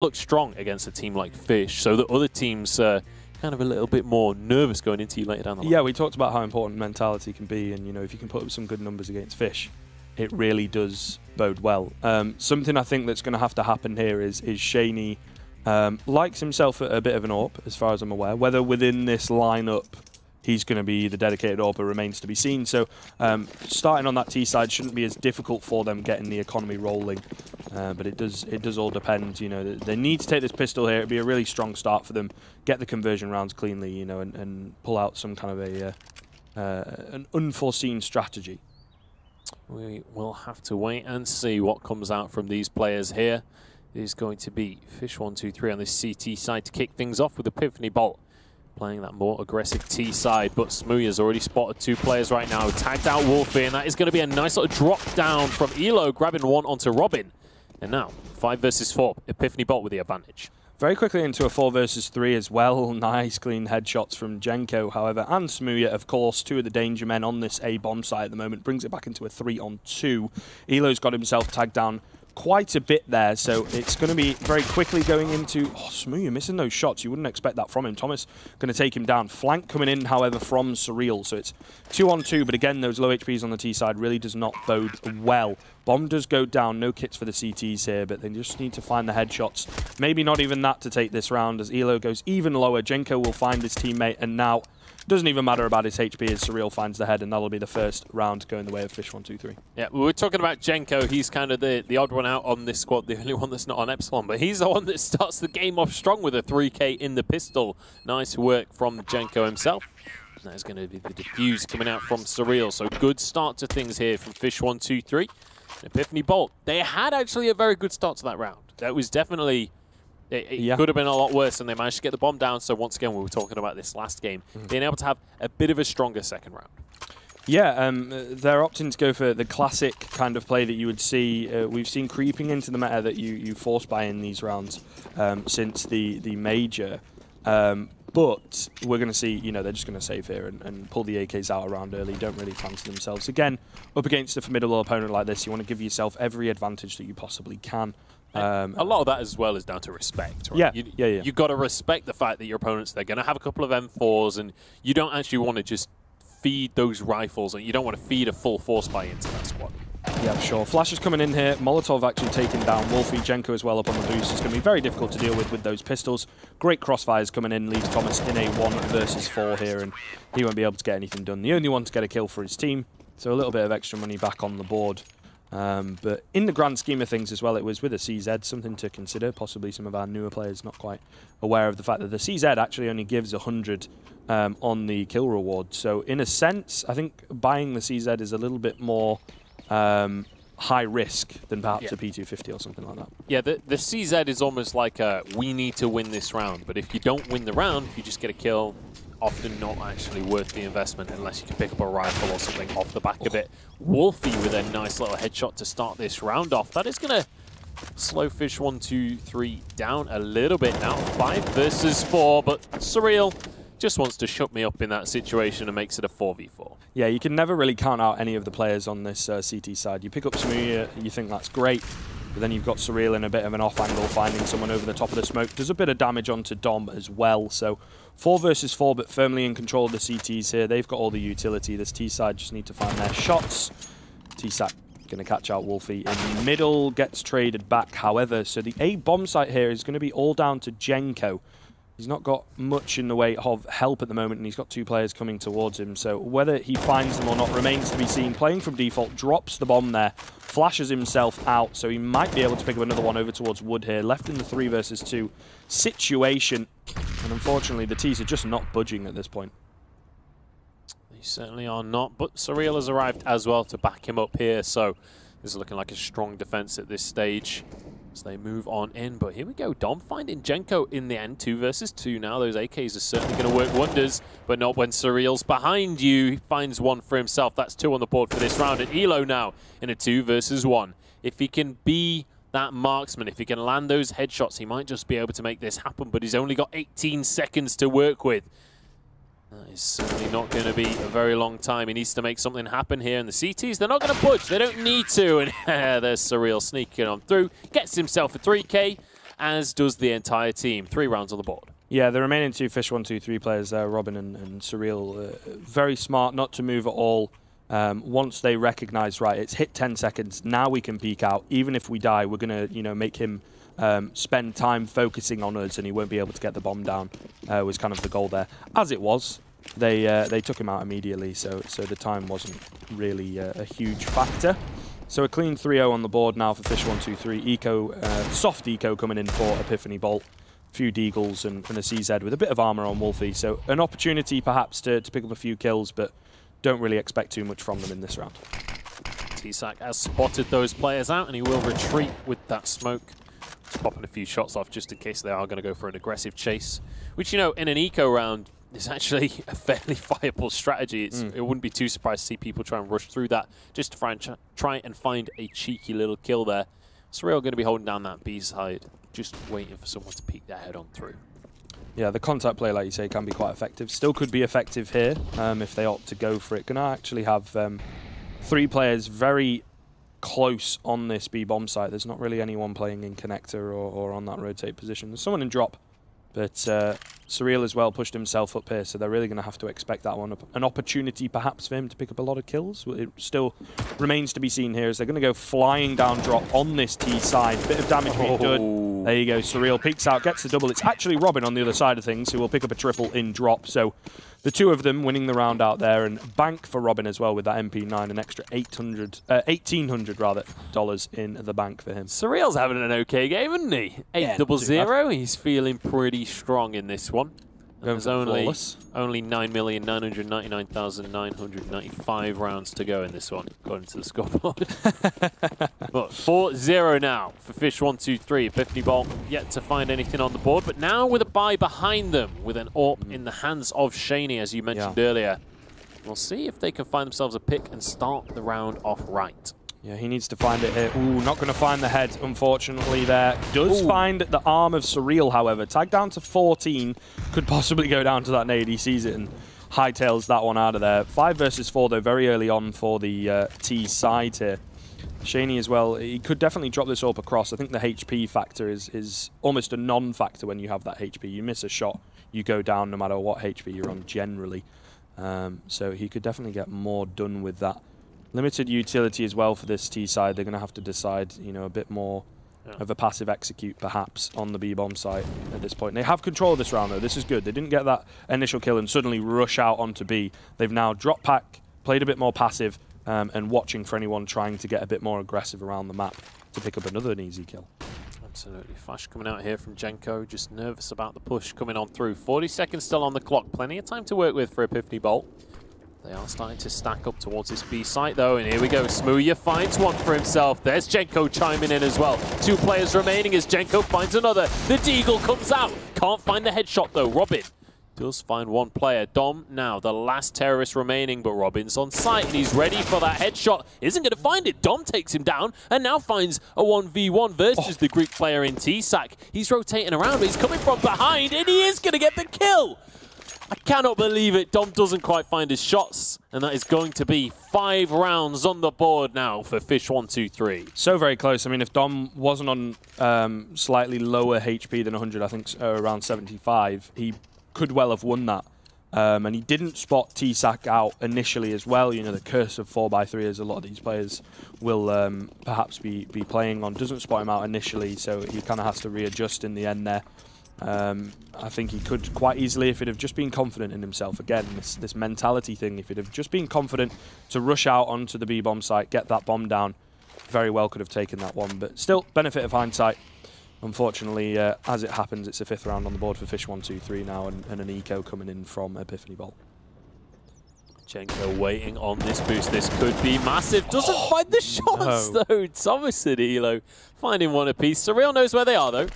look strong against a team like Fish, so the other teams kind of a little bit more nervous going into you later down the line. Yeah, we talked about how important mentality can be, and if you can put up some good numbers against Fish, it really does bode well. Something I think that's going to have to happen here is Shaney likes himself a bit of an AWP, as far as I'm aware. Whether within this lineup he's going to be the dedicated AWPer remains to be seen. So starting on that T side shouldn't be as difficult for them getting the economy rolling. But it does all depend. They need to take this pistol here. It'd be a really strong start for them. Get the conversion rounds cleanly, and pull out some kind of an unforeseen strategy. We will have to wait and see what comes out from these players here. It is going to be fish123 on this CT side to kick things off with Epiphany Bolt playing that more aggressive T side, but Smooya's already spotted 2 players right now. Tagged out Wolfie, and that is going to be a nice little drop down from Elo, grabbing one onto Robin. And now, 5 versus 4, Epiphany Bolt with the advantage. Very quickly into a 4 versus 3 as well. Nice clean headshots from Jenko, however, and Smooya, of course, 2 of the danger men on this A bomb site at the moment. Brings it back into a 3-on-2. Elo's got himself tagged down quite a bit there, so it's going to be very quickly going into... Oh, Smooya missing those shots. You wouldn't expect that from him. Thomas going to take him down. Flank coming in, however, from Surreal. So it's 2-on-2, but again, those low HPs on the T side really does not bode well. Bomb does go down. No kits for the CTs here, but they just need to find the headshots. Maybe not even that to take this round, as Elo goes even lower. Jenko will find his teammate, and now... Doesn't even matter about his HP as Surreal finds the head, and that'll be the first round going the way of fish123. Yeah, we were talking about Jenko. He's kind of the odd one out on this squad, the only one that's not on Epsilon, but he's the one that starts the game off strong with a 3K in the pistol. Nice work from Jenko himself. And that's going to be the defuse coming out from Surreal. So good start to things here from fish123. Epiphany Bolt, they had actually a very good start to that round. That was definitely... It could have been a lot worse, and they managed to get the bomb down. So once again, we were talking about this last game, being able to have a bit of a stronger second round. Yeah, they're opting to go for the classic kind of play that you would see. We've seen creeping into the meta that you force buy in these rounds since the major. But we're going to see, they're just going to save here and pull the AKs out around early. Don't really fancy themselves. Again, up against a formidable opponent like this, you want to give yourself every advantage that you possibly can. A lot of that as well is down to respect, right? Yeah. You've got to respect the fact that your opponents, they're going to have a couple of M4s, and you don't actually want to just feed those rifles, and you don't want to feed a full force buy into that squad. Yeah, sure. Flash is coming in here. Molotov actually taking down Wolfie. Jenko as well up on the boost. It's going to be very difficult to deal with those pistols. Great crossfires coming in. Leaves Thomas in a 1 versus 4 here, and he won't be able to get anything done. The only one to get a kill for his team, so a little bit of extra money back on the board. But in the grand scheme of things as well, it was with a CZ, something to consider. Possibly some of our newer players not quite aware of the fact that the CZ actually only gives 100 on the kill reward. So in a sense, I think buying the CZ is a little bit more high risk than perhaps a P250 or something like that. Yeah, the CZ is almost like a, we need to win this round. But if you don't win the round, if you just get a kill, often not actually worth the investment unless you can pick up a rifle or something off the back of it. Wolfie with a nice little headshot to start this round off. That is going to slow fish123 down a little bit now. 5 versus 4, but Surreal just wants to shut me up in that situation and makes it a 4v4. Yeah, you can never really count out any of the players on this CT side. You pick up Smooya, you think that's great, but then you've got Surreal in a bit of an off angle, finding someone over the top of the smoke. Does a bit of damage onto Dom as well, so 4 versus 4, but firmly in control of the CTs here. They've got all the utility. This T-side just need to find their shots. T-side going to catch out Wolfie in the middle, gets traded back, however. So the A bomb site here is going to be all down to Jenko. He's not got much in the way of help at the moment, and he's got 2 players coming towards him. So whether he finds them or not remains to be seen. Playing from default, drops the bomb there, flashes himself out, so he might be able to pick up another one over towards Wood here. Left in the 3 versus 2 situation, and unfortunately the T's are just not budging at this point. They certainly are not, but Surreal has arrived as well to back him up here, so this is looking like a strong defense at this stage as they move on in. But here we go, Dom finding Jenko in the end. 2 versus 2 now. Those AKs are certainly going to work wonders, but not when Surreal's behind you. He finds one for himself. That's 2 on the board for this round. And Elo now in a 2 versus 1. If he can be that marksman, if he can land those headshots, he might just be able to make this happen, but he's only got 18 seconds to work with. That is certainly not going to be a very long time. He needs to make something happen here. And the CTs, they're not going to budge. They don't need to. And there's Surreal sneaking on through. Gets himself a 3K. as does the entire team. 3 rounds on the board. Yeah, the remaining 2 fish123 players there, Robin and Surreal, very smart not to move at all. Once they recognize, right, it's hit 10 seconds, now we can peek out. Even if we die, we're going to, make him spend time focusing on us and he won't be able to get the bomb down, was kind of the goal there. As it was, they took him out immediately, so the time wasn't really a huge factor. So a clean 3-0 on the board now for fish123. Eco, soft eco coming in for Epiphany Bolt. A few deagles and a CZ with a bit of armor on Wolfie. So an opportunity perhaps to pick up a few kills, but don't really expect too much from them in this round. T-Sac has spotted those players out and he will retreat with that smoke. Just popping a few shots off just in case they are going to go for an aggressive chase. Which, in an eco round is actually a fairly viable strategy. It wouldn't be too surprised to see people try and rush through that just to try and find a cheeky little kill there. Surreal going to be holding down that B side, just waiting for someone to peek their head on through. Yeah, the contact play, like you say, can be quite effective. Still could be effective here if they opt to go for it. Gonna actually have 3 players very close on this B bomb site. There's not really anyone playing in connector or on that rotate position. There's someone in drop, but Surreal as well pushed himself up here, so they're really going to have to expect that one. An opportunity perhaps for him to pick up a lot of kills. It still remains to be seen here as they're going to go flying down drop on this T side. Bit of damage being done. There you go, Surreal peeks out, gets the double. It's actually Robin on the other side of things who will pick up a triple in drop. So the 2 of them winning the round out there, and bank for Robin as well with that MP9, an extra $1,800 in the bank for him. Surreal's having an okay game, isn't he? 8-0-0. He's feeling pretty strong in this one. There's only 9,999,995 rounds to go in this one, according to the scoreboard. But 4-0 now for fish123. Epiphany Bolt yet to find anything on the board, but now with a buy behind them, with an AWP in the hands of Shaney, as you mentioned earlier. We'll see if they can find themselves a pick and start the round off right. Yeah, he needs to find it here. Ooh, not going to find the head, unfortunately, there. Does find the arm of Surreal, however. Tagged down to 14. Could possibly go down to that nade. He sees it and hightails that one out of there. 5 versus 4, though, very early on for the T side here. Shaney as well, he could definitely drop this up across. I think the HP factor is almost a non-factor when you have that HP. You miss a shot, you go down no matter what HP you're on generally. So he could definitely get more done with that. Limited utility as well for this T side. They're going to have to decide, a bit more of a passive execute perhaps on the B-bomb site at this point. They have control of this round though. This is good. They didn't get that initial kill and suddenly rush out onto B. They've now dropped pack, played a bit more passive, and watching for anyone trying to get a bit more aggressive around the map to pick up another easy kill. Absolutely. Flash coming out here from Jenko, just nervous about the push coming on through. 40 seconds still on the clock. Plenty of time to work with for Epiphany Bolt. They are starting to stack up towards this B site though, and here we go. Smooya finds one for himself. There's Jenko chiming in as well. 2 players remaining as Jenko finds another. The deagle comes out. Can't find the headshot though. Robin does find 1 player. Dom now the last terrorist remaining, but Robin's on site and he's ready for that headshot. Isn't going to find it. Dom takes him down and now finds a 1v1 versus the Greek player in T-Sac. He's rotating around, but he's coming from behind and he is going to get the kill. I cannot believe it. Dom doesn't quite find his shots, and that is going to be 5 rounds on the board now for fish123. So very close. I mean, if Dom wasn't on slightly lower HP than 100, I think around 75, he could well have won that. And he didn't spot T-Sac out initially as well. The curse of 4x3, as a lot of these players will perhaps be playing on. Doesn't spot him out initially, so he kind of has to readjust in the end there. I think he could quite easily, if he'd have just been confident in himself. Again, this mentality thing, if he'd have just been confident to rush out onto the B-bomb site, get that bomb down, very well could have taken that one. But still, benefit of hindsight. Unfortunately, as it happens, it's a 5th round on the board for fish123 now, and an eco coming in from Epiphany Bolt. Jenko waiting on this boost. This could be massive. Doesn't find the shots, though. Thomas and Elo finding 1 apiece. Surreal knows where they are, though.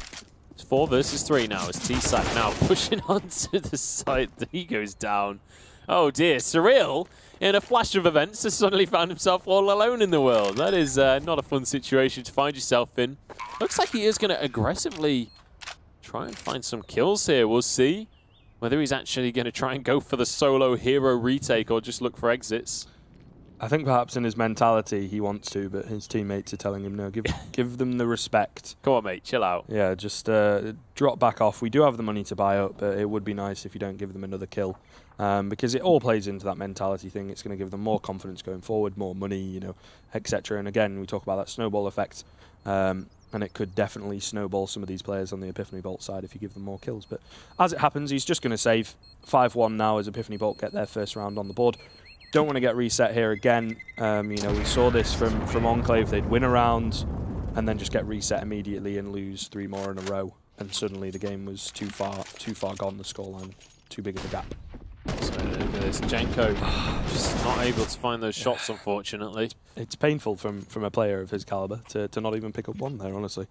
It's 4 versus 3 now as T-Sac now pushing onto the side. He goes down. Oh dear, Surreal, in a flash of events, has suddenly found himself all alone in the world. That is not a fun situation to find yourself in. Looks like he is going to aggressively try and find some kills here. We'll see whether he's actually going to try and go for the solo hero retake or just look for exits. I think perhaps in his mentality he wants to, but his teammates are telling him no. Give them the respect. Come on, mate, chill out. Yeah, just drop back off. We do have the money to buy up, but it would be nice if you don't give them another kill, because it all plays into that mentality thing. It's going to give them more confidence going forward, more money, you know, etc. And again, we talk about that snowball effect, and it could definitely snowball some of these players on the Epiphany Bolt side if you give them more kills. But as it happens, he's just going to save 5-1 now as Epiphany Bolt get their first round on the board. Don't want to get reset here again. You know, we saw this from Enclave. They'd win a round and then just get reset immediately and lose 3 more in a row. And suddenly the game was too far gone, the scoreline, too big of a gap. So look at this, Jenko just not able to find those shots, unfortunately. It's painful from a player of his caliber to not even pick up one there, honestly.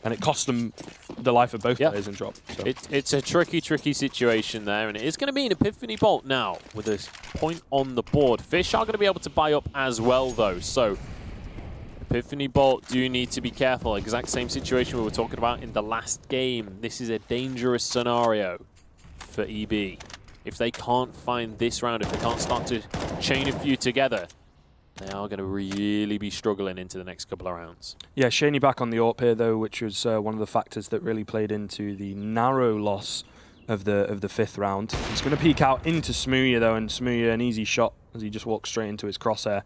And it cost them the life of both players in drop. So. It's a tricky situation there, and it is going to be an Epiphany Bolt now with a point on the board. Fish are going to be able to buy up as well, though. So Epiphany Bolt do need to be careful. Exact same situation we were talking about in the last game. This is a dangerous scenario for EB. If they can't find this round, if they can't start to chain a few together, they are going to really be struggling into the next couple of rounds. Yeah, Shaney back on the AWP here, though, which was one of the factors that really played into the narrow loss of the 5th round. He's going to peek out into Smooya, though, and Smooya, an easy shot as he just walks straight into his crosshair.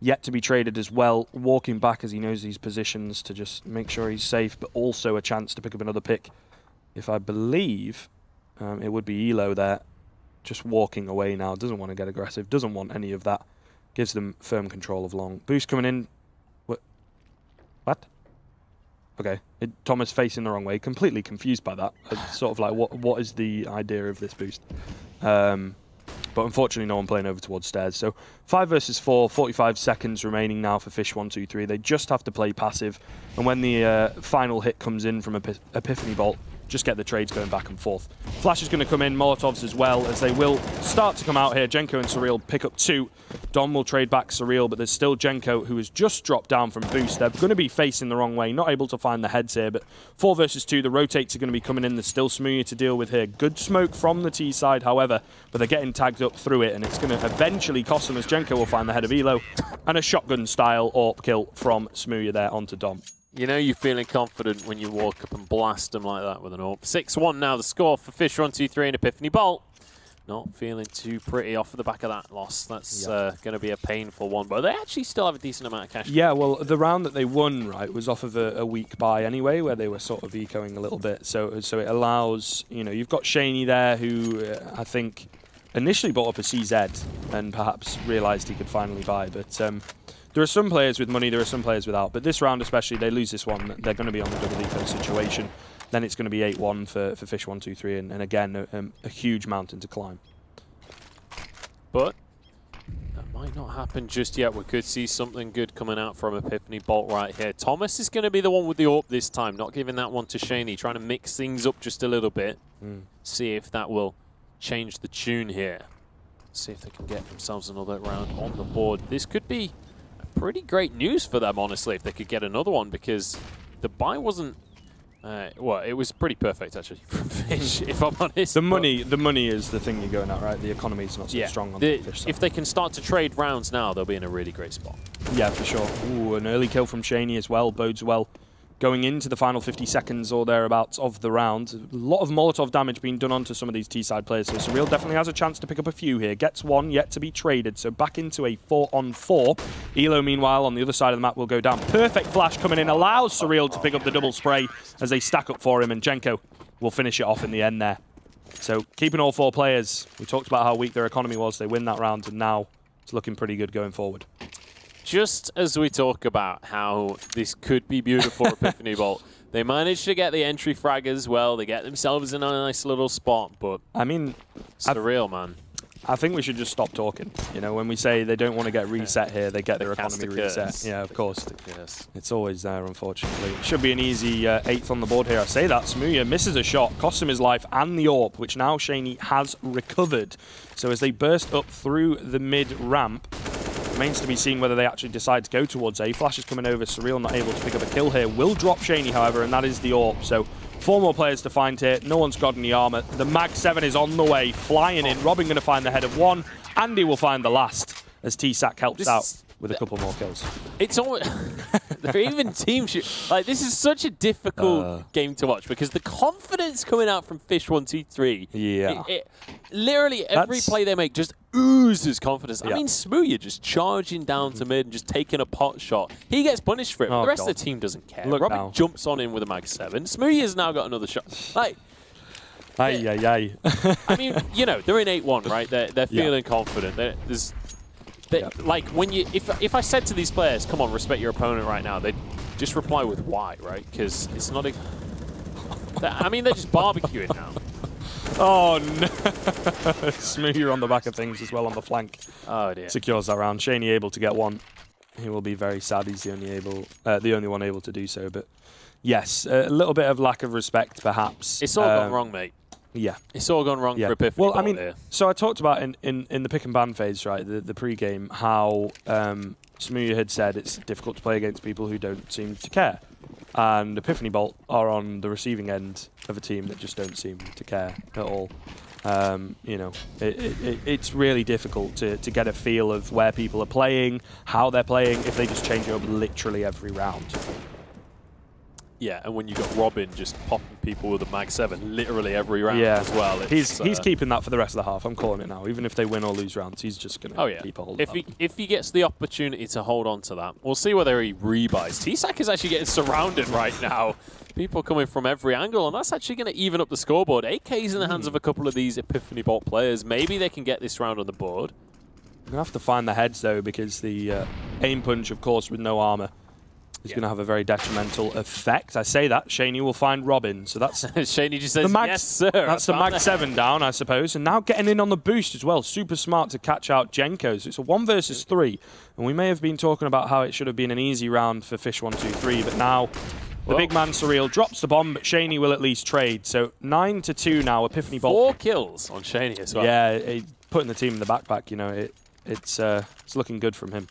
Yet to be traded as well, walking back as he knows these positions to just make sure he's safe, but also a chance to pick up another pick. If I believe it would be Elo there, just walking away now, doesn't want to get aggressive, doesn't want any of that. Gives them firm control of long. Boost coming in. What? Okay. Thomas facing the wrong way. Completely confused by that. Sort of like, what is the idea of this boost? But unfortunately, no one playing over towards stairs. So 5 versus 4, 45 seconds remaining now for fish123. They just have to play passive. And when the final hit comes in from Epiphany Bolt, just get the trades going back and forth. Flash is going to come in, Molotovs as well, as they will start to come out here. Jenko and Surreal pick up 2. Dom will trade back Surreal, but there's still Jenko, who has just dropped down from boost. They're going to be facing the wrong way, not able to find the heads here, but 4 versus 2, the rotates are going to be coming in. There's still Smooya to deal with here. Good smoke from the T side, however, but they're getting tagged up through it, and it's going to eventually cost them as Jenko will find the head of Elo, and a shotgun-style AWP kill from Smooya there onto Dom. You know you're feeling confident when you walk up and blast them like that with an AWP. 6-1 now the score for fish123 and Epiphany Bolt. Not feeling too pretty off of the back of that loss. That's going to be a painful one. But they actually still have a decent amount of cash. Yeah, well, the round that they won, right, was off of a weak buy anyway, where they were sort of ecoing a little bit. So it allows, you know, you've got Shaney there who I think initially bought up a CZ and perhaps realised he could finally buy. But there are some players with money, there are some players without. But this round especially, they lose this one, they're going to be on the double eco situation. Then it's going to be 8-1 for fish123, and again, a huge mountain to climb. But that might not happen just yet. We could see something good coming out from Epiphany Bolt right here. Thomas is going to be the one with the AWP this time, not giving that one to Shaney, trying to mix things up just a little bit. See if that will change the tune here. See if they can get themselves another round on the board. This could be pretty great news for them, honestly, if they could get another one, because the buy wasn't... well, it was pretty perfect, actually, from Fish, if I'm honest. The money is the thing you're going at, right? The economy's not so strong on the Fish side. If they can start to trade rounds now, they'll be in a really great spot. Yeah, for sure. Ooh, an early kill from Shaney as well, bodes well. Going into the final 50 seconds or thereabouts of the round. A lot of Molotov damage being done onto some of these T-side players, so Surreal definitely has a chance to pick up a few here. Gets one yet to be traded, so back into a 4-on-4. Elo, meanwhile, on the other side of the map will go down. Perfect flash coming in, allows Surreal to pick up the double spray as they stack up for him, and Jenko will finish it off in the end there. So keeping all 4 players. We talked about how weak their economy was. They win that round, and now it's looking pretty good going forward. Just as we talk about how this could be beautiful Epiphany Bolt, they managed to get the entry frag as well. They get themselves in a nice little spot, but I mean, surreal, man. I think we should just stop talking. You know, when we say they don't want to get reset here, they get their economy reset. Yeah, of course. It's always there, unfortunately. It should be an easy 8th on the board here. I say that. Smooya misses a shot, costs him his life and the AWP, which now Shaney has recovered. So as they burst up through the mid-ramp, remains to be seen whether they actually decide to go towards A. Flash is coming over. Surreal not able to pick up a kill here. Will drop Shaney, however, and that is the AWP. So 4 more players to find here. No one's got any armor. The Mag 7 is on the way, flying in. Robin going to find the head of one. Andy will find the last, as T-Sack helps out with a couple more kills. It's almost they're even team shoot. Like, this is such a difficult game to watch because the confidence coming out from fish123. Yeah. Literally every play they make just oozes confidence. Yeah. I mean, Smooya just charging down to mid and just taking a pot shot. He gets punished for it. But the rest of the team doesn't care. Look Robin now. jumps on in with a mag 7. Smooya's now got another shot. Like, I mean, you know, they're in 8-1, right? They're feeling confident. Like, when you, if I said to these players, come on, respect your opponent right now, they'd just reply with why, right? Because it's not a... I mean, they're just barbecuing now. Oh, no. Smooya on the back of things as well on the flank. Oh, dear. Secures that round. Shaney able to get one. He will be very sad he's the only one able to do so. But yes, a little bit of lack of respect, perhaps. It's all gone wrong, mate. Yeah. It's all gone wrong for Epiphany. Well, I mean, so I talked about in the pick and ban phase, right, the pre-game, how Smooya had said it's difficult to play against people who don't seem to care. And Epiphany Bolt are on the receiving end of a team that just don't seem to care at all. You know, it's really difficult to get a feel of where people are playing, how they're playing, if they just change it up literally every round. Yeah, and when you got Robin just popping people with a mag 7 literally every round as well. He's keeping that for the rest of the half. I'm calling it now. Even if they win or lose rounds, he's just going to keep a hold of that. If he gets the opportunity to hold on to that, we'll see whether he rebuys. T-Sack is actually getting surrounded right now. People coming from every angle, and that's actually going to even up the scoreboard. 8K's in the hands of a couple of these Epiphany Bolt players. Maybe they can get this round on the board. We're going to have to find the heads, though, because the aim punch, of course, with no armor, is going to have a very detrimental effect. I say that. Shaney will find Robin. So that's... Shaney just says, yes, sir. That's the mag 7 down, I suppose. And now getting in on the boost as well. Super smart to catch out Jenko. So it's a 1 versus 3. And we may have been talking about how it should have been an easy round for fish123. But now the big man, Surreal, drops the bomb. But Shaney will at least trade. So 9-2 now. Epiphany Bolt. 4 kills on Shaney as well. Yeah, putting the team in the backpack, you know, it's looking good from him.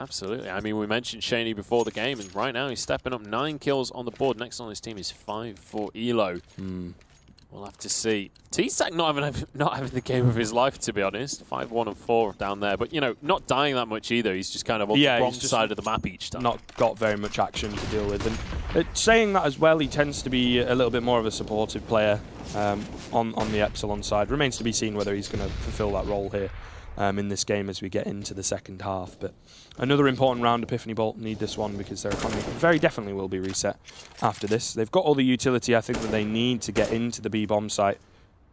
Absolutely. I mean, we mentioned Shaney before the game, and right now he's stepping up 9 kills on the board. Next on his team is 5 for Elo. We'll have to see. T-Sack not having the game of his life, to be honest. 5-1 and 4 down there. But, you know, not dying that much either. He's just kind of on the wrong side of the map each time. Not got very much action to deal with. And saying that as well, he tends to be a little bit more of a supportive player on the Epsilon side. Remains to be seen whether he's going to fulfill that role here in this game as we get into the second half. But another important round. Epiphany Bolt need this one because their economy very definitely will be reset after this. They've got all the utility, I think, that they need to get into the B-bomb site.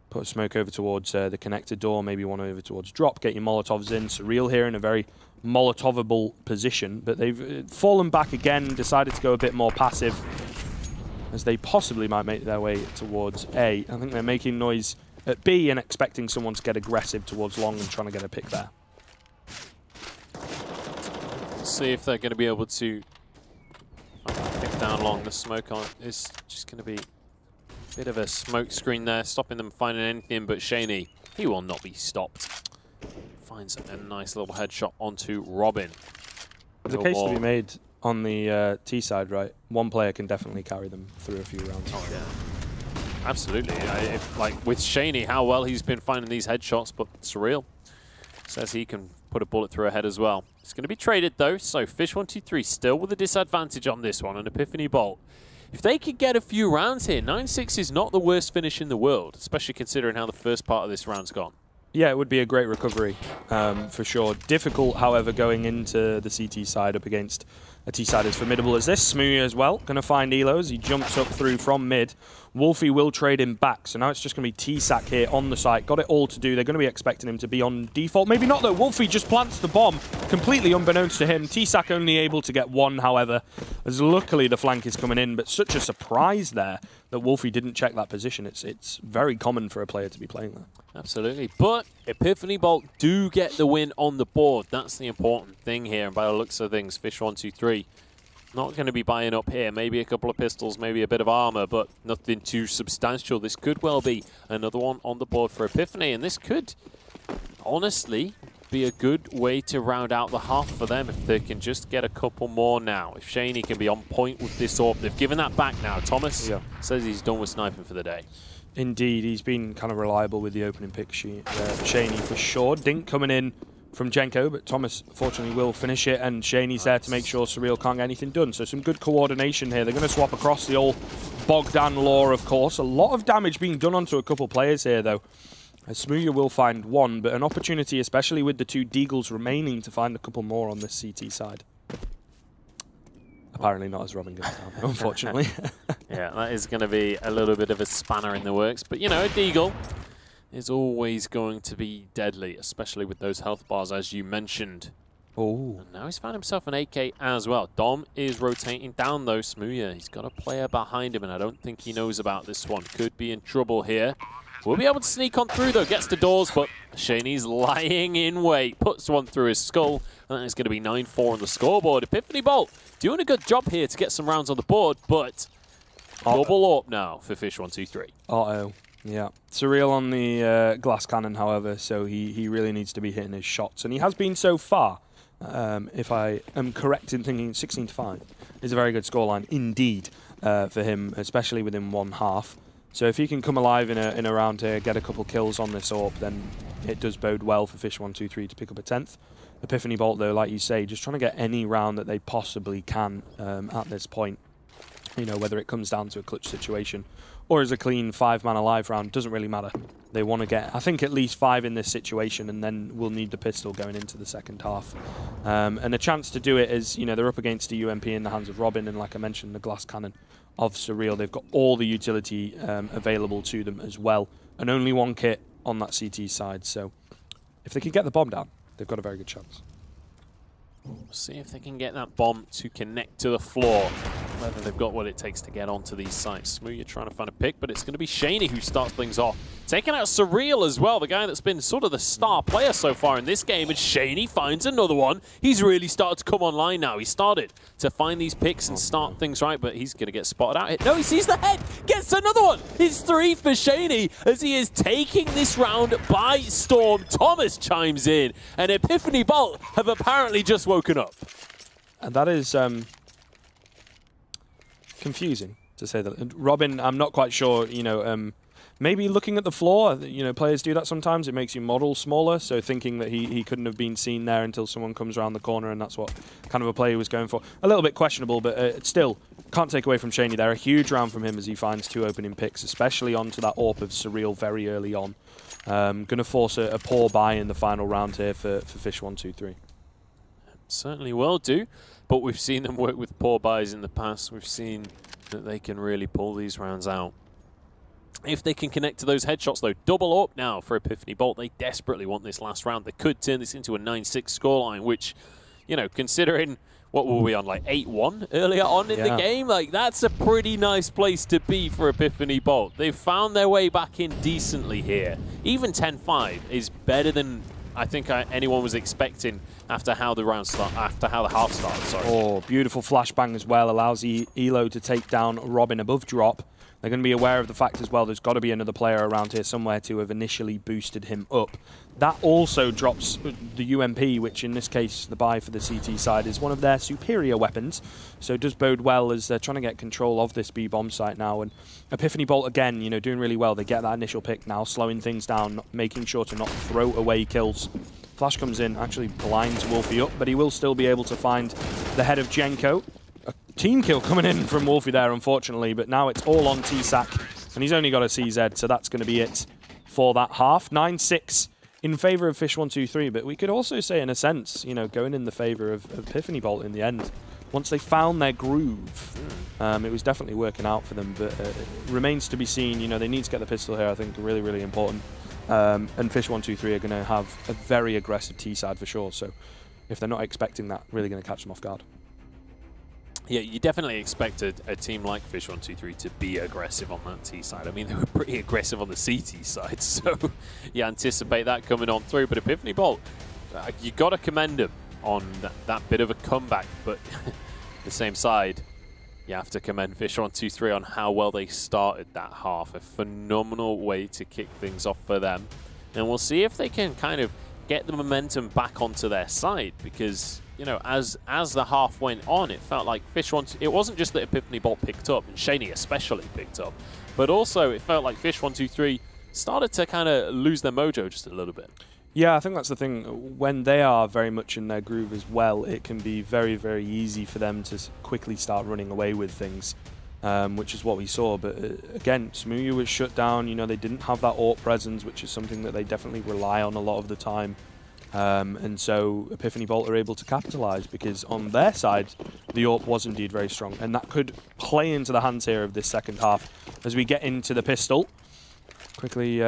Put a smoke over towards the connector door, maybe one over towards drop, get your Molotovs in. Surreal here in a very Molotovable position, but they've fallen back again, decided to go a bit more passive as they possibly might make their way towards A. I think they're making noise at B and expecting someone to get aggressive towards long and trying to get a pick there. See if they're going to be able to pick down long. The smoke on is just going to be a bit of a smoke screen there, stopping them finding anything. But Shaney, he will not be stopped. Finds a nice little headshot onto Robin. There's a case to be made on the T side, right? One player can definitely carry them through a few rounds. Oh yeah, absolutely. Like with Shaney, how well he's been finding these headshots, but Surreal says he can put a bullet through a head as well. It's going to be traded though, so fish123 still with a disadvantage on this one, and Epiphany Bolt. If they could get a few rounds here, 9-6 is not the worst finish in the world, especially considering how the first part of this round's gone. Yeah, it would be a great recovery for sure. Difficult, however, going into the CT side up against a T side as formidable as this. Smooya as well, going to find Elo as he jumps up through from mid. Wolfie will trade him back, so now it's just going to be T-Sack here on the site. Got it all to do. They're going to be expecting him to be on default. Maybe not, though. Wolfie just plants the bomb, completely unbeknownst to him. T-Sack only able to get one, however, as luckily the flank is coming in, but such a surprise there that Wolfie didn't check that position. It's very common for a player to be playing there. Absolutely, but Epiphany Bolt do get the win on the board. That's the important thing here, and by the looks of things, fish123 not going to be buying up here. Maybe a couple of pistols, maybe a bit of armor, but nothing too substantial. This could well be another one on the board for Epiphany, and this could honestly be a good way to round out the half for them if they can just get a couple more now. If Shaney can be on point with this orb, they've given that back now. Thomas says he's done with sniping for the day. Indeed, he's been kind of reliable with the opening pick. Shaney for sure. Dink coming in from Jenko, but Thomas fortunately will finish it, and Shaney's there to make sure Surreal can't get anything done. So some good coordination here. They're going to swap across the old Bogdan lore, of course. A lot of damage being done onto a couple players here, though. Smooya will find one, but an opportunity, especially with the 2 Deagles remaining, to find a couple more on this CT side. Apparently not as Robin goes down, unfortunately. Yeah, that is going to be a little bit of a spanner in the works. But, you know, a Deagle is always going to be deadly, especially with those health bars, as you mentioned. Oh. And now he's found himself an AK as well. Dom is rotating down, though. Smooya, he's got a player behind him, and I don't think he knows about this one. Could be in trouble here. Will be able to sneak on through, though. Gets to doors, but Shaney's lying in wait. Puts one through his skull. And it's going to be 9-4 on the scoreboard. Epiphany Bolt doing a good job here to get some rounds on the board, but double up now for fish123. Uh-oh. Yeah. Surreal on the glass cannon, however, so he really needs to be hitting his shots. And he has been so far. If I am correct in thinking 16-5 is a very good scoreline indeed for him, especially within one half. So if he can come alive in a round here, get a couple kills on this AWP, then it does bode well for fish123 to pick up a 10th. Epiphany Bolt, though, like you say, just trying to get any round that they possibly can at this point. You know, whether it comes down to a clutch situation or as a clean 5-man alive round, doesn't really matter. They want to get, I think, at least 5 in this situation, and then we'll need the pistol going into the second half. And a chance to do it is, you know, they're up against a UMP in the hands of Robin, and like I mentioned, the glass cannon of Surreal. They've got all the utility available to them as well, and only 1 kit on that CT side. So if they can get the bomb down, they've got a very good chance. We'll see if they can get that bomb to connect to the floor. Whether they've got what it takes to get onto these sites. Smooya trying to find a pick, but it's going to be Shaney who starts things off. Taking out Surreal as well, the guy that's been sort of the star player so far in this game, and Shaney finds another one. He's really started to come online now. He started to find these picks and start things right, but he's going to get spotted out. No, he sees the head, gets another one. It's 3 for Shaney as he is taking this round by storm. Thomas chimes in, and Epiphany Bolt have apparently just woken up. And that is confusing, to say that. Robin, I'm not quite sure, you know, maybe looking at the floor, you know, players do that sometimes. It makes you model smaller, so thinking that he couldn't have been seen there until someone comes around the corner, and that's what kind of a play he was going for. A little bit questionable, but still, can't take away from Shaney there. A huge round from him as he finds 2 opening picks, especially onto that AWP of Surreal very early on. Going to force a poor buy in the final round here for fish123. Certainly will do, but we've seen them work with poor buys in the past. We've seen that they can really pull these rounds out. If they can connect to those headshots, though, double up now for Epiphany Bolt. They desperately want this last round. They could turn this into a 9-6 scoreline, which, you know, considering what were we on, like 8-1 earlier on in the game? Like, that's a pretty nice place to be for Epiphany Bolt. They've found their way back in decently here. Even 10-5 is better than I think anyone was expecting after how the round start, after how the half started. Sorry. Oh, beautiful flashbang as well. Allows Elo to take down Robin above drop. They're going to be aware of the fact as well there's got to be another player around here somewhere to have initially boosted him up. That also drops the UMP, which in this case, the buy for the CT side, is one of their superior weapons. So it does bode well as they're trying to get control of this B-bomb site now. And Epiphany Bolt, again, you know, doing really well. They get that initial pick now, slowing things down, making sure to not throw away kills. Flash comes in, actually blinds Wolfie up, but he will still be able to find the head of Jenko. A team kill coming in from Wolfie there, unfortunately, but now it's all on T-Sac, and he's only got a CZ, so that's going to be it for that half. 9-6 in favour of fish123, but we could also say, in a sense, you know, going in the favour of Epiphany Bolt in the end. Once they found their groove, it was definitely working out for them, but it remains to be seen. You know, they need to get the pistol here, I think, really, really important. And fish123 are going to have a very aggressive T-side for sure, so if they're not expecting that, really going to catch them off guard. Yeah, you definitely expected a team like fish123 to be aggressive on that T side. I mean, they were pretty aggressive on the CT side, so you anticipate that coming on through. But Epiphany Bolt, you got to commend them on that bit of a comeback, but the same side, you have to commend fish123 on how well they started that half. A phenomenal way to kick things off for them. And we'll see if they can kind of get the momentum back onto their side, because, you know, as the half went on, it felt like it wasn't just that Epiphany Bolt picked up, and Shaney especially picked up, but also it felt like fish123 started to kind of lose their mojo just a little bit. Yeah, I think that's the thing. When they are very much in their groove as well, it can be very, very easy for them to quickly start running away with things, which is what we saw. But again, Smooya was shut down. You know, they didn't have that AWP presence, which is something that they definitely rely on a lot of the time. And so Epiphany Bolt are able to capitalise because on their side, the AWP was indeed very strong. And that could play into the hands here of this second half as we get into the pistol. Quickly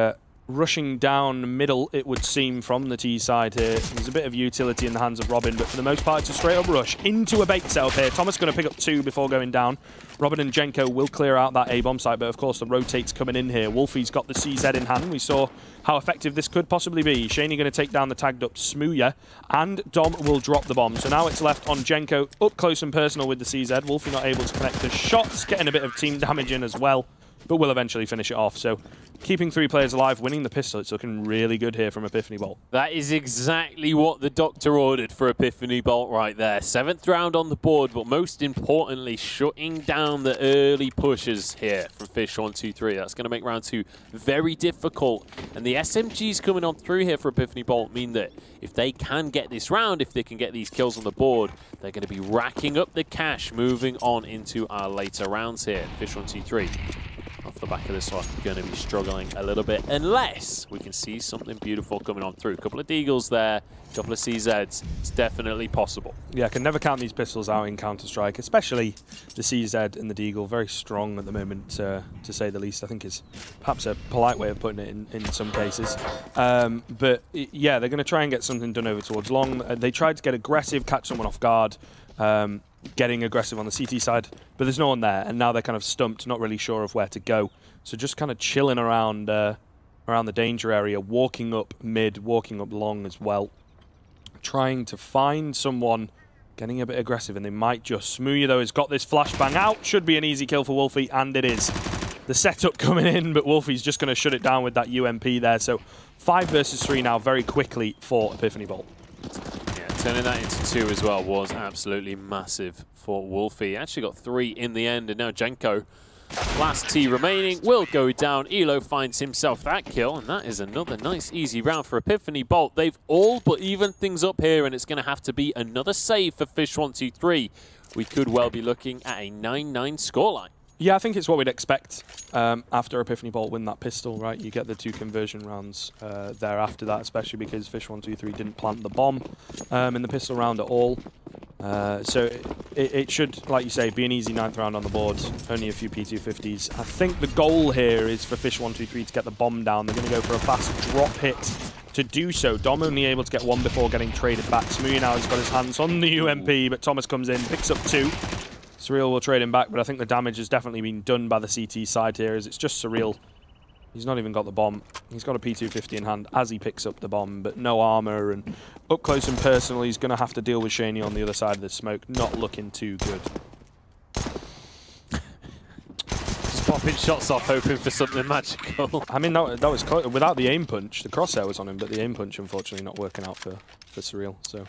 rushing down middle, it would seem, from the T side here. There's a bit of utility in the hands of Robin, but for the most part, it's a straight-up rush into a bait setup here. Thomas going to pick up 2 before going down. Robin and Jenko will clear out that A-bomb site, but of course the rotate's coming in here. Wolfie's got the CZ in hand. We saw how effective this could possibly be. Shaney going to take down the tagged up Smooya, and Dom will drop the bomb. So now it's left on Jenko, up close and personal with the CZ. Wolfie not able to connect the shots, getting a bit of team damage in as well, but will eventually finish it off. So keeping 3 players alive, winning the pistol, it's looking really good here from Epiphany Bolt. That is exactly what the doctor ordered for Epiphany Bolt right there. 7th round on the board, but most importantly, shutting down the early pushes here from fish123. That's going to make round 2 very difficult. And the SMGs coming on through here for Epiphany Bolt mean that if they can get this round, if they can get these kills on the board, they're going to be racking up the cash moving on into our later rounds here. Fish123. Off the back of this one, going to be struggling a little bit unless we can see something beautiful coming on through. A couple of Deagles there, a couple of CZs. It's definitely possible. Yeah, I can never count these pistols out in Counter-Strike, especially the CZ and the Deagle. Very strong at the moment, to say the least. I think is perhaps a polite way of putting it in some cases. But yeah, they're going to try and get something done over towards long. They tried to get aggressive, catch someone off guard. Getting aggressive on the CT side, but there's no one there, and now they're kind of stumped, not really sure of where to go. So just kind of chilling around around the danger area, walking up mid, walking up long as well, trying to find someone, getting a bit aggressive, and they might just. Smooya, though, has got this flashbang out. Should be an easy kill for Wolfie, and it is. The setup coming in, but Wolfie's just going to shut it down with that UMP there. So 5 versus 3 now very quickly for Epiphany Bolt. Turning that into 2 as well was absolutely massive for Wolfie. Actually got 3 in the end, and now Jenko, last T remaining, will go down. Elo finds himself that kill, and that is another nice, easy round for Epiphany Bolt. They've all but evened things up here, and it's going to have to be another save for fish123. We could well be looking at a 9-9 scoreline. Yeah, I think it's what we'd expect after Epiphany Bolt win that pistol, right? You get the 2 conversion rounds there after that, especially because fish123 didn't plant the bomb in the pistol round at all. So it should, like you say, be an easy 9th round on the board. Only a few P250s. I think the goal here is for fish123 to get the bomb down. They're going to go for a fast drop hit to do so. Dom only able to get 1 before getting traded back. Smooya now has got his hands on the UMP, but Thomas comes in, picks up 2. Surreal will trade him back, but I think the damage has definitely been done by the CT side here, as it's just Surreal. He's not even got the bomb. He's got a P250 in hand as he picks up the bomb, but no armor, and up close and personal, he's going to have to deal with Shaney on the other side of the smoke. Not looking too good. Just popping shots off, hoping for something magical. I mean, that was close. Without the aim punch, the crosshair was on him, but the aim punch, unfortunately, not working out for Surreal. So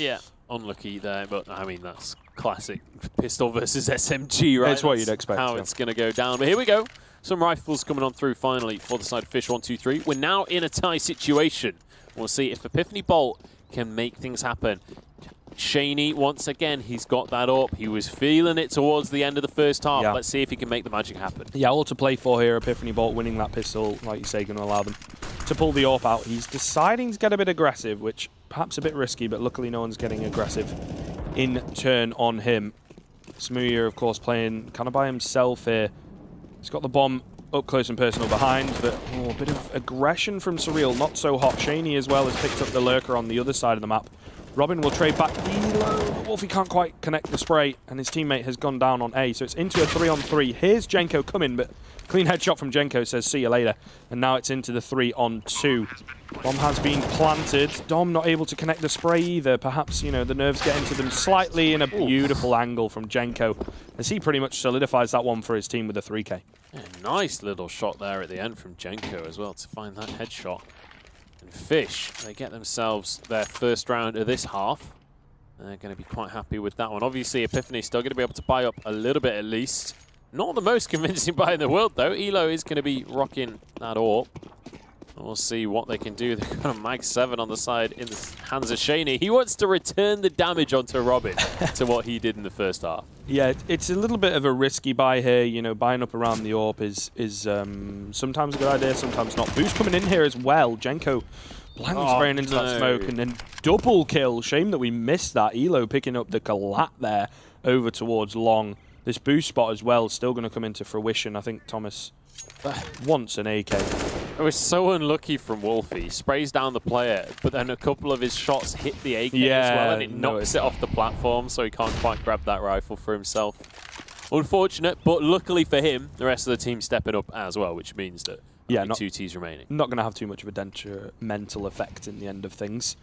yeah, unlucky there, but I mean, that's classic pistol versus SMG, right? It's what you'd expect. How it's going to go down. But here we go. Some rifles coming on through finally for the side of fish123. We're now in a tie situation. We'll see if Epiphany Bolt can make things happen. Shaney, once again, he's got that up. He was feeling it towards the end of the first half. Yeah. Let's see if he can make the magic happen. Yeah, all to play for here. Epiphany Bolt winning that pistol, like you say, going to allow them to pull the AWP out. He's deciding to get a bit aggressive, which perhaps a bit risky, but luckily no one's getting aggressive in turn on him. Smooya, of course, playing kind of by himself here. He's got the bomb up close and personal behind, but a bit of aggression from Surreal, not so hot. Shaney as well has picked up the lurker on the other side of the map. Robin will trade back Elo, but Wolfie can't quite connect the spray, and his teammate has gone down on A, so it's into a 3-on-3. Here's Jenko coming, but clean headshot from Jenko says, see you later. And now it's into the 3-on-2. Bomb has been planted. Dom not able to connect the spray either. Perhaps, you know, the nerves get into them slightly, in a beautiful angle from Jenko, as he pretty much solidifies that one for his team with a 3K. Yeah, nice little shot there at the end from Jenko as well to find that headshot. And Fish, they get themselves their first round of this half. They're going to be quite happy with that one. Obviously, Epiphany still going to be able to buy up a little bit at least. Not the most convincing buy in the world, though. Elo is going to be rocking that AWP. We'll see what they can do. They've got a Mag 7 on the side in the hands of Shaney. He wants to return the damage onto Robin to what he did in the first half. Yeah, it's a little bit of a risky buy here. You know, buying up around the AWP is sometimes a good idea, sometimes not. Boost coming in here as well. Jenko blindly spraying into that smoke, and then double kill. Shame that we missed that. Elo picking up the collat there over towards long. This boost spot as well still going to come into fruition. I think Thomas wants an AK. It was so unlucky from Wolfie. He sprays down the player, but then a couple of his shots hit the AK as well, and it knocks it off the platform, so he can't quite grab that rifle for himself. Unfortunate, but luckily for him, the rest of the team stepping up as well, which means that only 2 Ts remaining. Not going to have too much of a detrimental effect in the end of things.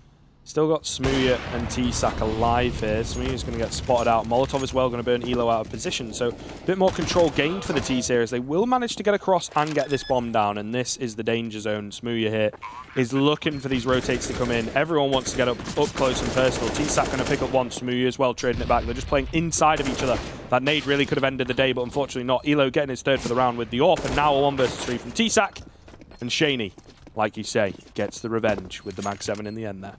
Still got Smooya and T-Sack alive here. Smooya's going to get spotted out. Molotov as well going to burn Elo out of position. So a bit more control gained for the T series. They will manage to get across and get this bomb down. And this is the danger zone. Smooya here is looking for these rotates to come in. Everyone wants to get up close and personal. T-Sack going to pick up one. Smooya as well, trading it back. They're just playing inside of each other. That nade really could have ended the day, but unfortunately not. Elo getting his third for the round with the AWP. And now a 1 versus 3 from T-Sack. And Shaney, like you say, gets the revenge with the Mag 7 in the end there.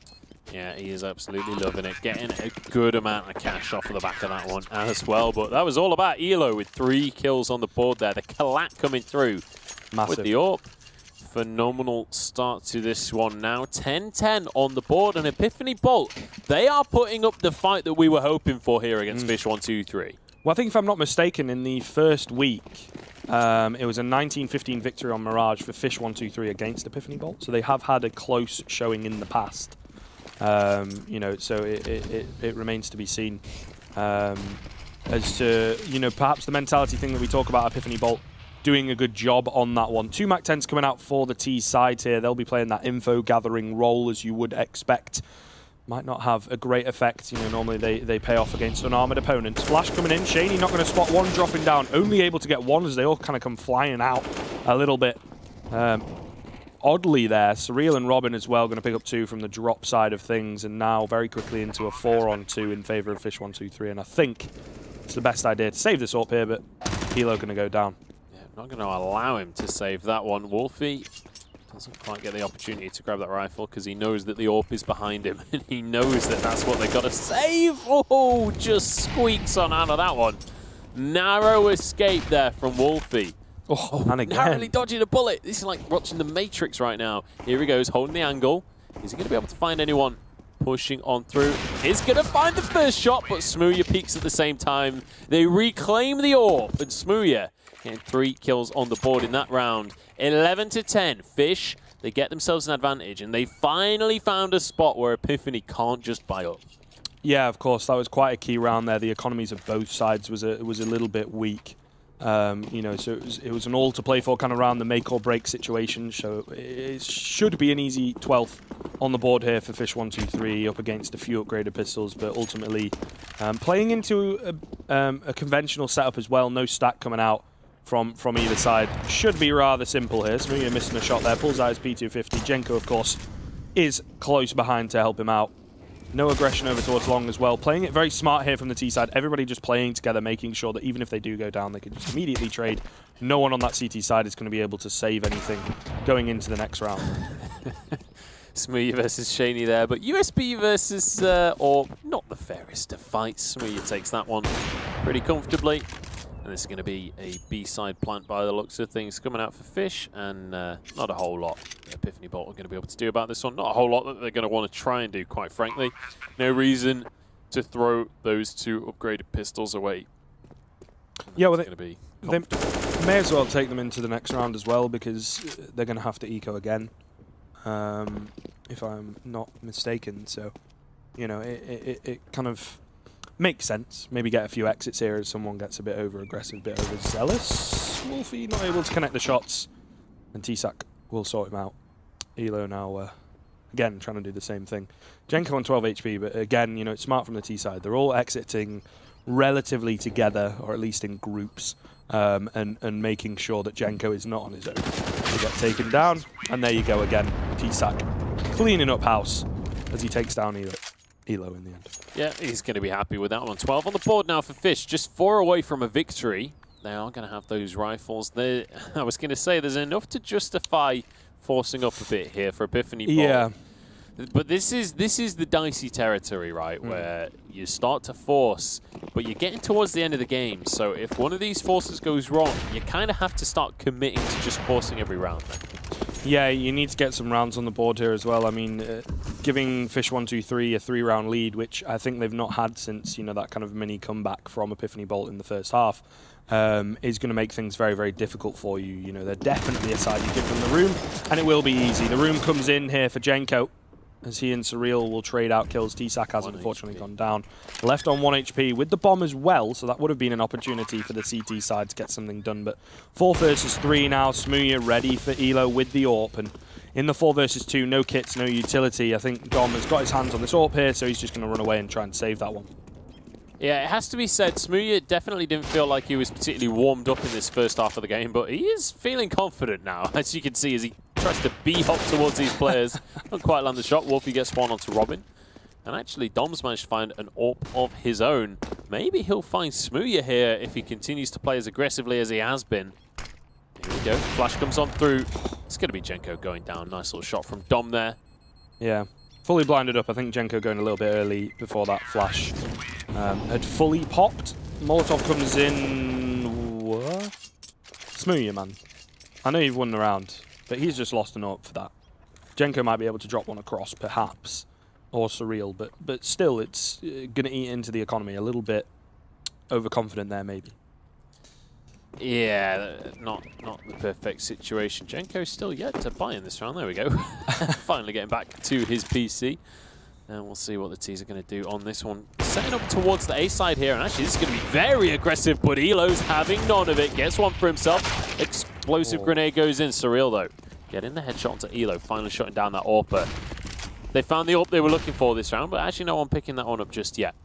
Yeah, he is absolutely loving it. Getting a good amount of cash off of the back of that one as well. But that was all about Elo with 3 kills on the board there. The collat coming through with the AWP. Phenomenal start to this one now. 10-10 on the board. And Epiphany Bolt, they are putting up the fight that we were hoping for here against fish123. Well, I think if I'm not mistaken, in the first week, it was a 19-15 victory on Mirage for fish123 against Epiphany Bolt. So they have had a close showing in the past. You know, so it remains to be seen as to, you know, perhaps the mentality thing that we talk about. Epiphany Bolt doing a good job on that one. 2 Mac 10s coming out for the T side here. They'll be playing that info gathering role as you would expect. Might not have a great effect. You know, normally they pay off against unarmored opponents. Flash coming in. Shaney not going to spot one dropping down. Only able to get one as they all kind of come flying out a little bit. Oddly there, Surreal and Robin as well going to pick up 2 from the drop side of things, and now very quickly into a 4-on-2 in favour of fish123, and I think it's the best idea to save this AWP here, but Elo going to go down. Yeah, not going to allow him to save that one. Wolfie doesn't quite get the opportunity to grab that rifle because he knows that the AWP is behind him, and he knows that that's what they got to save. Oh, just squeaks on out of that one. Narrow escape there from Wolfie. Oh, and again. Narrowly dodging a bullet. This is like watching the Matrix right now. Here he goes, holding the angle. Is he going to be able to find anyone pushing on through? He's going to find the first shot, but Smooya peeks at the same time. They reclaim the AWP, and Smooya getting 3 kills on the board in that round. 11-10. Fish, they get themselves an advantage, and they finally found a spot where Epiphany can't just buy up. Yeah, of course. That was quite a key round there. The economies of both sides was a little bit weak. You know, so it was an all to play for kind of round, the make or break situation. So it should be an easy 12th on the board here for fish123 up against a few upgraded pistols, but ultimately playing into a conventional setup as well. No stack coming out from either side. Should be rather simple here. Smooya missing a shot there, pulls out his P250. Jenko, of course, is close behind to help him out. No aggression over towards long as well. Playing it very smart here from the T side. Everybody just playing together, making sure that even if they do go down, they can just immediately trade. No one on that CT side is going to be able to save anything going into the next round. Smooya versus Shaney there, but USB versus, or not the fairest of fights. Smooya takes that one pretty comfortably. And this is going to be a B-side plant by the looks of things coming out for Fish, and not a whole lot Epiphany Bolt are going to be able to do about this one. Not a whole lot that they're going to want to try and do, quite frankly. No reason to throw those 2 upgraded pistols away. Yeah, well, they may as well take them into the next round as well, because they're going to have to eco again, if I'm not mistaken. So, you know, it kind of makes sense. Maybe get a few exits here as someone gets a bit over-aggressive, a bit overzealous. Wolfie not able to connect the shots, and T-Sack will sort him out. Elo now, again, trying to do the same thing. Jenko on 12 HP, but again, you know, it's smart from the T side. They're all exiting relatively together, or at least in groups, and making sure that Jenko is not on his own. They get taken down, and there you go again. T-Sack cleaning up house as he takes down Elo in the end. Yeah, he's going to be happy with that one. 12 on the board now for Fish, just 4 away from a victory. They are going to have those rifles. I was going to say, there's enough to justify forcing up a bit here for Epiphany Bolt. Yeah. But this is the dicey territory, right, where you start to force, but you're getting towards the end of the game. So if one of these forces goes wrong, you kind of have to start committing to just forcing every round then. Yeah, you need to get some rounds on the board here as well. I mean, giving fish123 a 3-round lead, which I think they've not had since, you know, that kind of mini comeback from Epiphany Bolt in the first half, is going to make things very, very difficult for you. You know, they're definitely a side you give them the room, and it will be easy. The room comes in here for Jenko, as he and Surreal will trade out kills. T-Sac has unfortunately gone down. Left on 1 HP with the bomb as well, so that would have been an opportunity for the CT side to get something done. But 4 versus 3 now. Smooya ready for Elo with the AWP. And in the 4 versus 2, no kits, no utility. I think Dom has got his hands on this AWP here, so he's just going to run away and try and save that one. Yeah, it has to be said, Smooya definitely didn't feel like he was particularly warmed up in this first half of the game, but he is feeling confident now, as you can see, as he tries to B-hop towards these players. Don't quite land the shot. Wolfie gets one onto Robin. And actually, Dom's managed to find an AWP of his own. Maybe he'll find Smooya here if he continues to play as aggressively as he has been. Here we go. Flash comes on through. It's going to be Jenko going down. Nice little shot from Dom there. Yeah. Fully blinded up. I think Jenko going a little bit early before that flash had fully popped. Molotov comes in. What? Smooya, man. I know you've won the round, but he's just lost an AWP for that. Jenko might be able to drop one across, perhaps, or Surreal, but still, it's going to eat into the economy. A little bit overconfident there, maybe. Yeah, not the perfect situation. Jenko's still yet to buy in this round. There we go. Finally getting back to his PC. And we'll see what the T's are going to do on this one. Setting up towards the A side here, and actually this is going to be very aggressive, but Elo's having none of it. Gets one for himself. Explosive grenade goes in. Surreal, though, getting the headshot onto Elo, finally shutting down that AWP. They found the AWP they were looking for this round, but actually no one picking that one up just yet.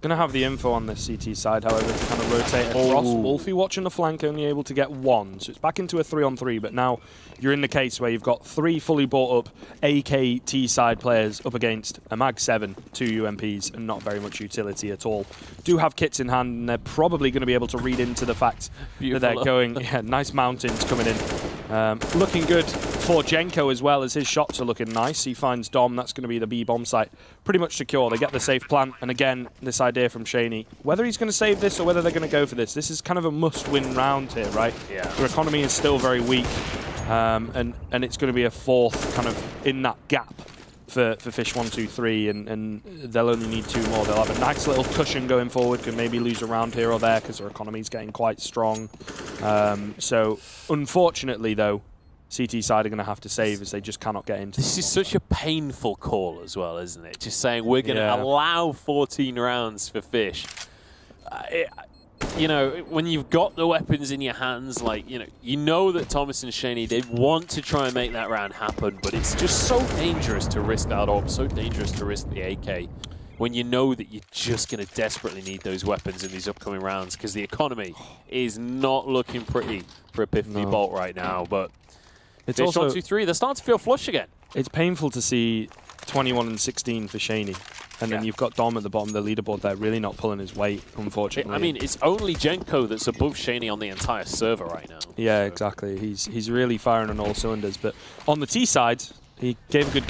Going to have the info on this CT side, however, to kind of rotate across. Wolfie watching the flank, only able to get one. So it's back into a 3-on-3, but now you're in the case where you've got 3 fully bought up AKT side players up against a Mag 7, 2 UMPs, and not very much utility at all. Do have kits in hand, and they're probably going to be able to read into the fact that they're going... Yeah, nice mountains coming in. Looking good for Jenko as well, as his shots are looking nice. He finds Dom, that's going to be the B-bomb site. Pretty much secure. They get the safe plant, and again, this idea from Shaney. Whether he's going to save this or whether they're going to go for this is kind of a must-win round here, right? Yeah. Their economy is still very weak, and it's going to be a 4th kind of in that gap for fish123, and they'll only need 2 more. They'll have a nice little cushion going forward, can maybe lose a round here or there because their economy's getting quite strong. So, unfortunately, though, CT side are going to have to save as they just cannot get into This is such a painful call as well, isn't it? Just saying we're going to allow 14 rounds for Fish. You know, when you've got the weapons in your hands, like, you know that Thomas and Shaney, they want to try and make that round happen, but it's just so dangerous to risk that AWP, so dangerous to risk the AK, when you know that you're just going to desperately need those weapons in these upcoming rounds, because the economy is not looking pretty for Epiphany Bolt right now, but it's also 2-3, they're starting to feel flush again. It's painful to see 21 and 16 for Shaney. And then you've got Dom at the bottom of the leaderboard there, really not pulling his weight, unfortunately. I mean, it's only Jenko that's above Shaney on the entire server right now. Yeah, so. Exactly. He's really firing on all cylinders. But on the T side, he gave a good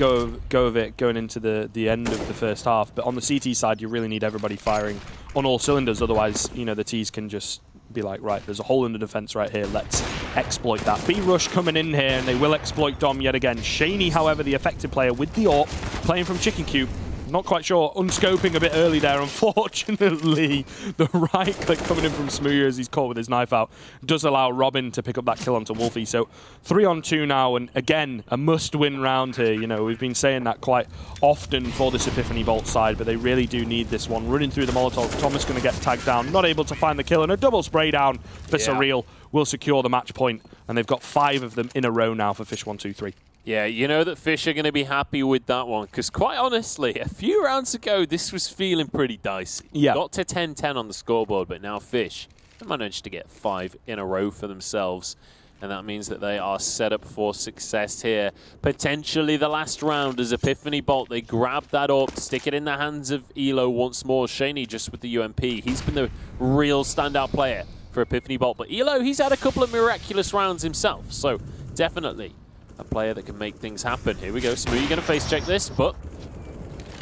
go of it going into the end of the first half. But on the CT side, you really need everybody firing on all cylinders. Otherwise, you know, the Ts can just be like, right, there's a hole in the defense right here. Let's exploit that. B-Rush coming in here, and they will exploit Dom yet again. Shaney, however, the effective player with the AWP, playing from Chicken Cube. Not quite sure, unscoping a bit early there. Unfortunately, the right click coming in from Smooya as he's caught with his knife out does allow Robin to pick up that kill onto Wolfie. So 3-on-2 now, and again, a must-win round here. You know, we've been saying that quite often for this Epiphany Bolt side, but they really do need this one. Running through the Molotov, Thomas going to get tagged down, not able to find the kill, and a double spray down for Surreal will secure the match point, and they've got 5 of them in a row now for fish123. Yeah, you know that Fish are going to be happy with that one, because quite honestly, a few rounds ago, this was feeling pretty dicey. Yeah. Got to 10-10 on the scoreboard, but now Fish have managed to get 5 in a row for themselves, and that means that they are set up for success here. Potentially the last round as Epiphany Bolt, they grab that up, stick it in the hands of Elo once more. Shaney just with the UMP. He's been the real standout player for Epiphany Bolt, but Elo, he's had a couple of miraculous rounds himself, so definitely a player that can make things happen. Here we go. Smoothie going to face check this, but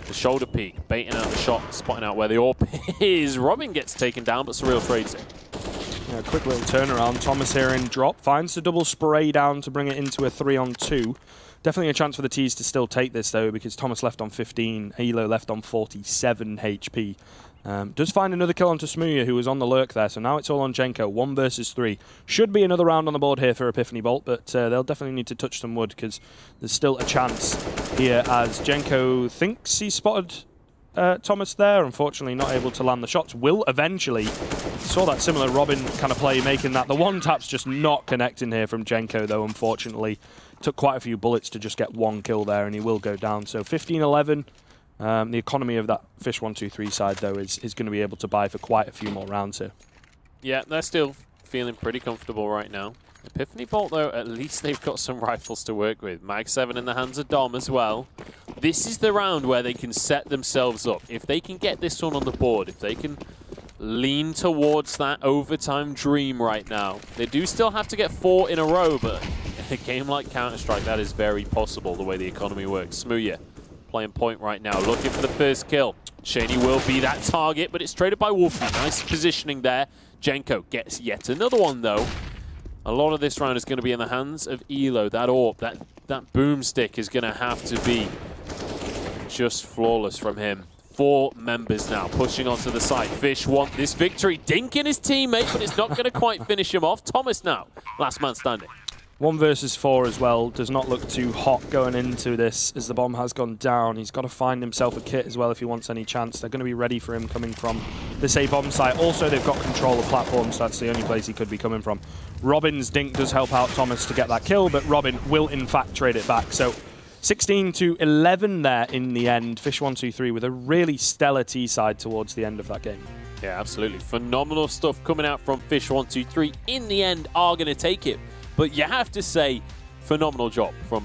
the shoulder peek, baiting out the shot, spotting out where the AWP is. Robin gets taken down, but Surreal trades it. Yeah, quick little turnaround. Thomas here in drop. Finds the double spray down to bring it into a 3-on-2. Definitely a chance for the T's to still take this, though, because Thomas left on 15, Elo left on 47 HP. Does find another kill onto Smooya, who was on the lurk there, so now it's all on Jenko. 1 versus 3. Should be another round on the board here for Epiphany Bolt, but they'll definitely need to touch some wood, because there's still a chance here, as Jenko thinks he spotted Thomas there. Unfortunately, not able to land the shots. Will eventually. Saw that similar Robin kind of play, making that. The one tap's just not connecting here from Jenko, though, unfortunately. Took quite a few bullets to just get 1 kill there, and he will go down. So 15-11. The economy of that fish123 side, though, is going to be able to buy for quite a few more rounds here. Yeah, they're still feeling pretty comfortable right now. Epiphany Bolt, though, at least they've got some rifles to work with. Mag 7 in the hands of Dom as well. This is the round where they can set themselves up. If they can get this one on the board, if they can lean towards that overtime dream right now. They do still have to get 4 in a row, but a game like Counter-Strike, that is very possible the way the economy works. Smooya playing point right now, looking for the first kill. Shaney will be that target, but it's traded by Wolfie. Nice positioning there. Jenko gets yet another one, though. A lot of this round is going to be in the hands of Elo. That AWP, that boomstick is going to have to be just flawless from him. 4 members now pushing onto the side. Fish want this victory. Dinking his teammate, but it's not going to quite finish him off. Thomas now, last man standing. 1 versus 4 as well. Does not look too hot going into this as the bomb has gone down. He's got to find himself a kit as well if he wants any chance. They're going to be ready for him coming from this A bomb site. Also, they've got control of platforms. So that's the only place he could be coming from. Robin's dink does help out Thomas to get that kill, but Robin will in fact trade it back. So 16-11 there in the end. Fish123 with a really stellar T side towards the end of that game. Yeah, absolutely. Phenomenal stuff coming out from Fish123. In the end, are going to take it. But you have to say, phenomenal job from